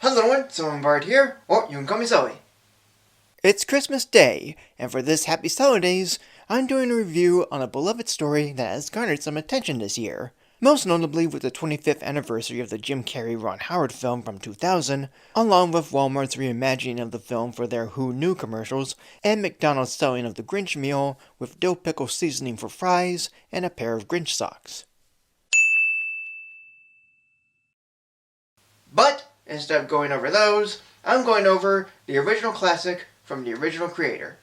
Hello everyone, Someone Bard here, or you can call me Zoe. It's Christmas Day, and for this Happy Sulli-Days, I'm doing a review on a beloved story that has garnered some attention this year. Most notably with the 25th anniversary of the Jim Carrey Ron Howard film from 2000, along with Walmart's reimagining of the film for their Who Knew commercials, and McDonald's selling of the Grinch meal with dill pickle seasoning for fries and a pair of Grinch socks. But instead of going over those, I'm going over the original classic from the original creator.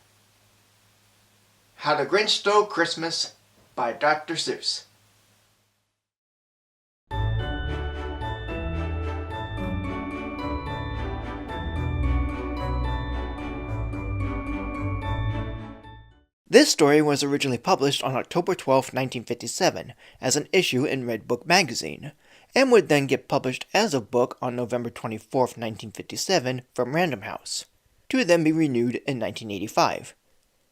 How the Grinch Stole Christmas by Dr. Seuss. This story was originally published on October 12, 1957, as an issue in Red Book magazine, and would then get published as a book on November 24, 1957, from Random House, to then be renewed in 1985.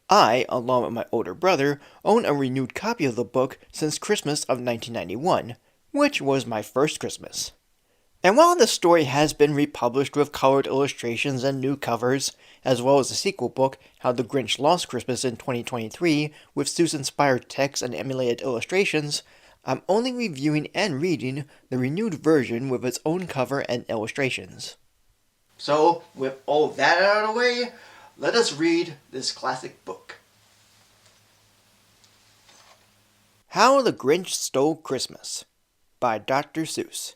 I, along with my older brother, own a renewed copy of the book since Christmas of 1991, which was my first Christmas. And while the story has been republished with colored illustrations and new covers, as well as the sequel book, How the Grinch Lost Christmas in 2023, with Seuss-inspired text and emulated illustrations, I'm only reviewing and reading the renewed version with its own cover and illustrations. So, with all that out of the way, let us read this classic book. How the Grinch Stole Christmas by Dr. Seuss.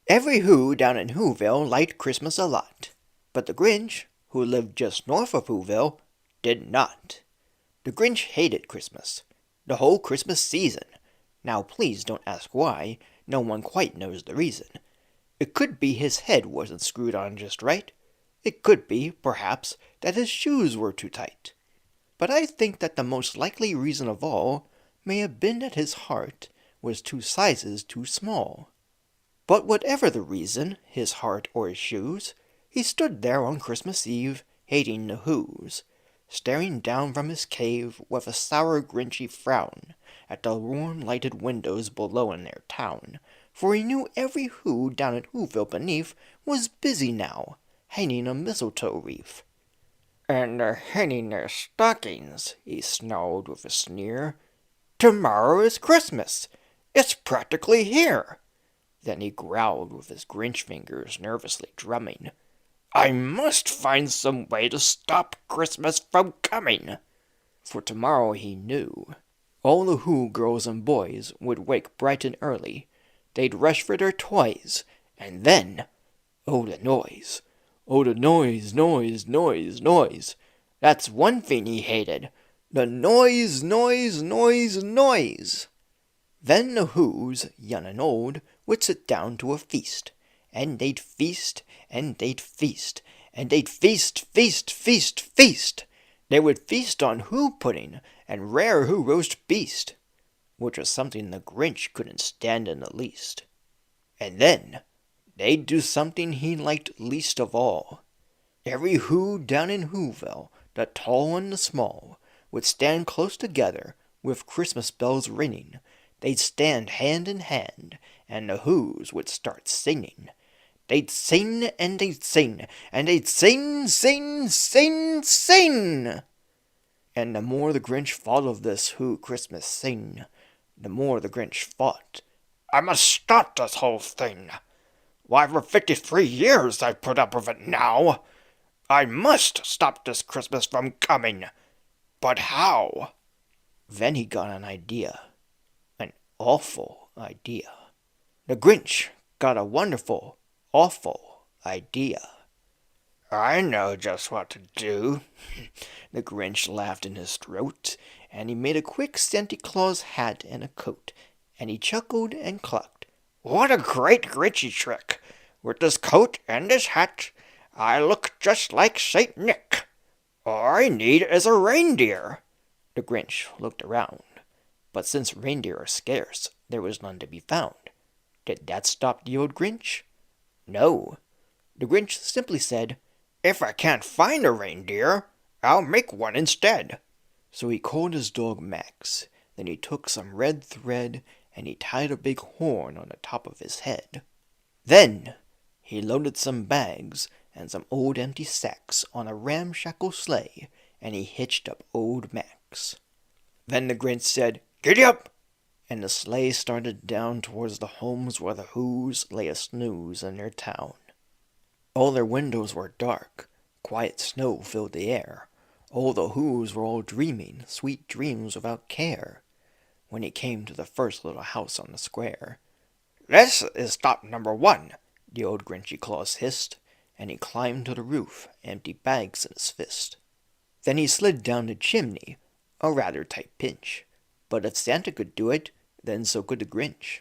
Every Who down in Whoville liked Christmas a lot, but the Grinch, who lived just north of Whoville, did not. The Grinch hated Christmas, the whole Christmas season. Now please don't ask why, no one quite knows the reason. It could be his head wasn't screwed on just right. It could be, perhaps, that his shoes were too tight. But I think that the most likely reason of all may have been that his heart was 2 sizes too small. But whatever the reason, his heart or his shoes, he stood there on Christmas Eve, hating the Whos, staring down from his cave with a sour Grinchy frown at the warm lighted windows below in their town, for he knew every Who down at Whoville beneath was busy now, hanging a mistletoe wreath. "And they're hanging their stockings," he snarled with a sneer. "Tomorrow is Christmas! It's practically here!" Then he growled with his Grinch fingers nervously drumming. "I must find some way to stop Christmas from coming!" For tomorrow he knew. All the Who girls and boys would wake bright and early. They'd rush for their toys, and then, oh the noise! Oh the noise, noise, noise, noise! That's one thing he hated. The noise, noise, noise, noise! Then the Whos, young and old, would sit down to a feast, and they'd feast, and they'd feast, and they'd feast, feast, feast, feast. They would feast on Who pudding and rare Who roast beast, which was something the Grinch couldn't stand in the least. And then they'd do something he liked least of all. Every Who down in Whoville, the tall and the small, would stand close together with Christmas bells ringing. They'd stand hand in hand, and the Whos would start singing. They'd sing, and they'd sing, and they'd sing, sing, sing, sing! And the more the Grinch thought of this Who Christmas sing, the more the Grinch thought, "I must stop this whole thing! Why, for 53 years I've put up with it now! I must stop this Christmas from coming! But how?" Then he got an idea. An awful idea. The Grinch got a wonderful, awful idea. "I know just what to do." The Grinch laughed in his throat, and he made a quick Santa Claus hat and a coat, and he chuckled and clucked. "What a great Grinchy trick! With this coat and this hat, I look just like Saint Nick. All I need is a reindeer." The Grinch looked around, but since reindeer are scarce, there was none to be found. Did that stop the old Grinch? No. The Grinch simply said, "If I can't find a reindeer, I'll make one instead." So he called his dog Max. Then he took some red thread, and he tied a big horn on the top of his head. Then He loaded some bags and some old empty sacks on a ramshackle sleigh, and he hitched up old Max. Then the Grinch said, "Giddy up!" and the sleigh started down towards the homes where the Who's lay a snooze in their town. All their windows were dark, quiet snow filled the air. All the Who's were all dreaming sweet dreams without care. When he came to the first little house on the square, "This is stop number 1, the old Grinchy Claus hissed, and he climbed to the roof, empty bags in his fist. Then he slid down the chimney, a rather tight pinch. But if Santa could do it, then so could the Grinch.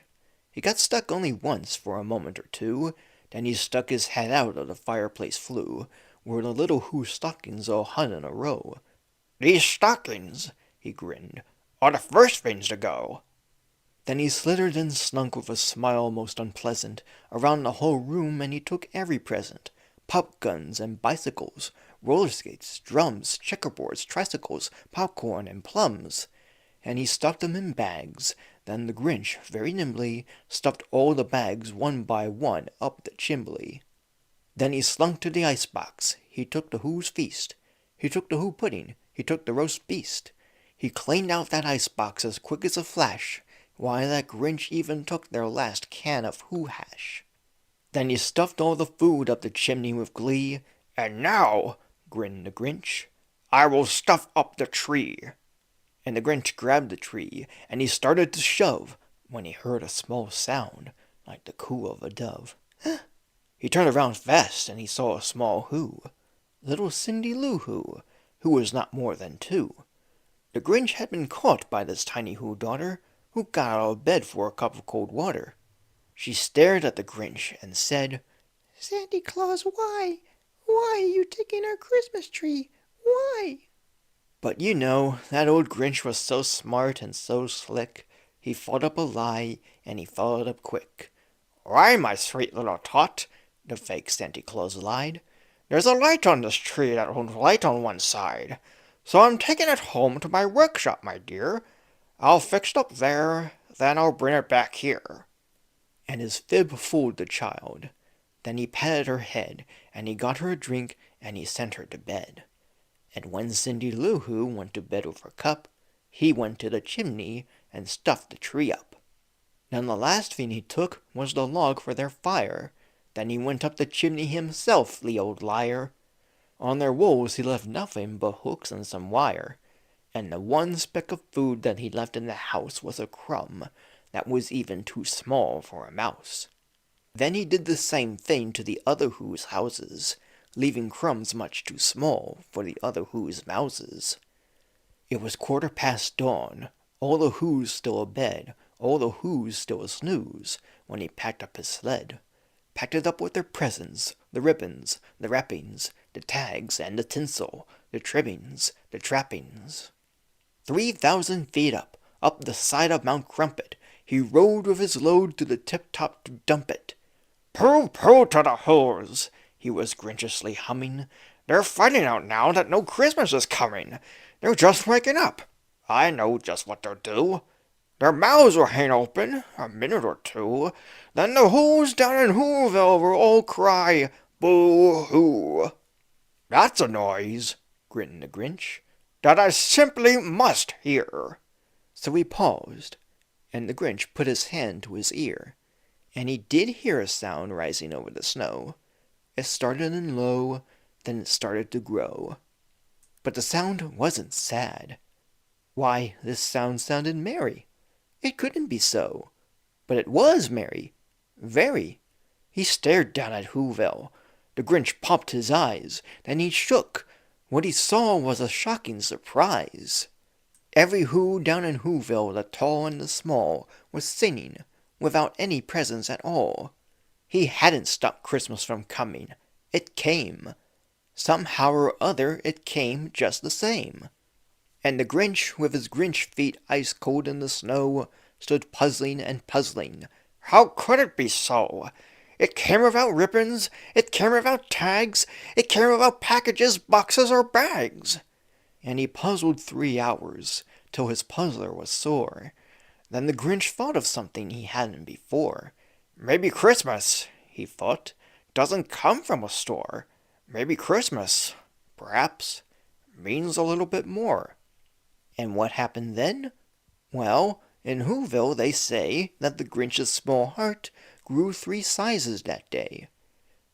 He got stuck only once for a moment or two, then he stuck his head out of the fireplace flue, where the little Who stockings all hung in a row. "These stockings," he grinned, "are the first things to go." Then he slithered and slunk with a smile most unpleasant around the whole room, and he took every present, pop guns and bicycles, roller skates, drums, checkerboards, tricycles, popcorn, and plums, and he stuffed them in bags. Then the Grinch, very nimbly, stuffed all the bags one by one up the chimbley. Then he slunk to the icebox. He took the Who's feast. He took the Who pudding. He took the roast beast. He cleaned out that icebox as quick as a flash. Why, that Grinch even took their last can of Who hash. Then he stuffed all the food up the chimney with glee. "And now," grinned the Grinch, "I will stuff up the tree." And the Grinch grabbed the tree, and he started to shove, when he heard a small sound, like the coo of a dove. He turned around fast, and he saw a small Who, little Cindy Lou Who was not more than 2. The Grinch had been caught by this tiny Who daughter, who got out of bed for a cup of cold water. She stared at the Grinch and said, "Santa Claus, why? Why are you taking our Christmas tree? Why?" But you know, that old Grinch was so smart and so slick, he thought up a lie, and he followed up quick. "Why, my sweet little tot," the fake Santa Claus lied, "there's a light on this tree that won't light on one side. So I'm taking it home to my workshop, my dear. I'll fix it up there, then I'll bring it back here." And his fib fooled the child. Then he patted her head, and he got her a drink, and he sent her to bed. And when Cindy Lou Who went to bed with her cup, he went to the chimney and stuffed the tree up. Then the last thing he took was the log for their fire. Then he went up the chimney himself, the old liar. On their walls he left nothing but hooks and some wire, and the one speck of food that he left in the house was a crumb that was even too small for a mouse. Then he did the same thing to the other Who's houses, leaving crumbs much too small for the other Who's mouses. It was 1/4 dawn, all the Who's still abed, all the Who's still a snooze, when he packed up his sled. Packed it up with their presents, the ribbons, the wrappings, the tags and the tinsel, the trimmings, the trappings. 3,000 feet up the side of Mount Crumpet, he rode with his load to the tip-top to dump it. "Pooh, pooh to the Who's," he was grinchiously humming. "They're finding out now that no Christmas is coming. They're just waking up. I know just what they'll do. Their mouths will hang open a minute or two. Then the Who's down in Whoville will all cry, 'Boo-hoo!' That's a noise," grinned the Grinch, "that I simply must hear." So he paused, and the Grinch put his hand to his ear, and he did hear a sound rising over the snow. It started in low, then it started to grow. But the sound wasn't sad. Why, this sound sounded merry. It couldn't be so. But it was merry. Very. He stared down at Whoville. The Grinch popped his eyes. Then he shook. What he saw was a shocking surprise. Every Who down in Whoville, the tall and the small, was singing, without any presents at all. He hadn't stopped Christmas from coming. It came. Somehow or other, it came just the same. And the Grinch, with his Grinch feet ice cold in the snow, stood puzzling and puzzling. How could it be so? It came without ribbons, it came without tags, it came without packages, boxes, or bags. And he puzzled 3 hours, till his puzzler was sore. Then the Grinch thought of something he hadn't before. Maybe Christmas, he thought, doesn't come from a store. Maybe Christmas, perhaps, means a little bit more. And what happened then? Well, in Whoville they say that the Grinch's small heart grew 3 sizes that day.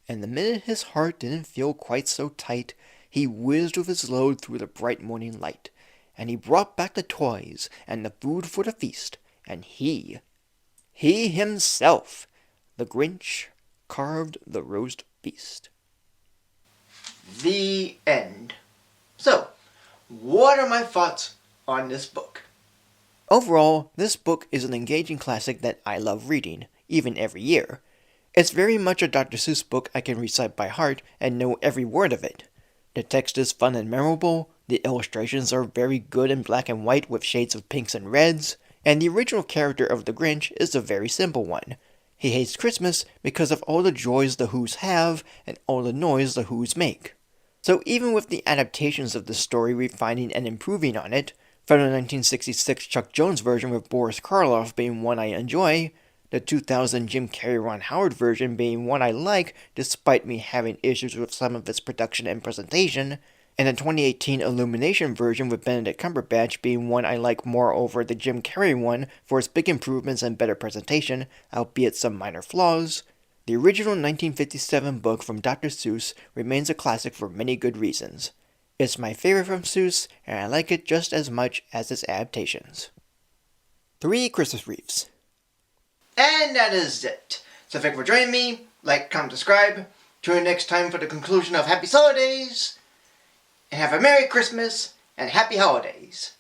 And the minute his heart didn't feel quite so tight, he whizzed with his load through the bright morning light, and he brought back the toys and the food for the feast, and he himself, the Grinch, carved the roast beast. The end. So, what are my thoughts on this book? Overall, this book is an engaging classic that I love reading, even every year. It's very much a Dr. Seuss book I can recite by heart and know every word of it. The text is fun and memorable, the illustrations are very good in black and white with shades of pinks and reds, and the original character of the Grinch is a very simple one. He hates Christmas because of all the joys the Whos have and all the noise the Whos make. So even with the adaptations of the story refining and improving on it, from the 1966 Chuck Jones version with Boris Karloff being one I enjoy, the 2000 Jim Carrey Ron Howard version being one I like despite me having issues with some of its production and presentation, and the 2018 Illumination version with Benedict Cumberbatch being one I like more over the Jim Carrey one for its big improvements and better presentation, albeit some minor flaws, the original 1957 book from Dr. Seuss remains a classic for many good reasons. It's my favorite from Seuss, and I like it just as much as its adaptations. 3 Christmas Wreaths. And that is it. So thank you for joining me. Like, comment, subscribe. Tune in next time for the conclusion of Happy Sulli-Days. And have a Merry Christmas and Happy Holidays.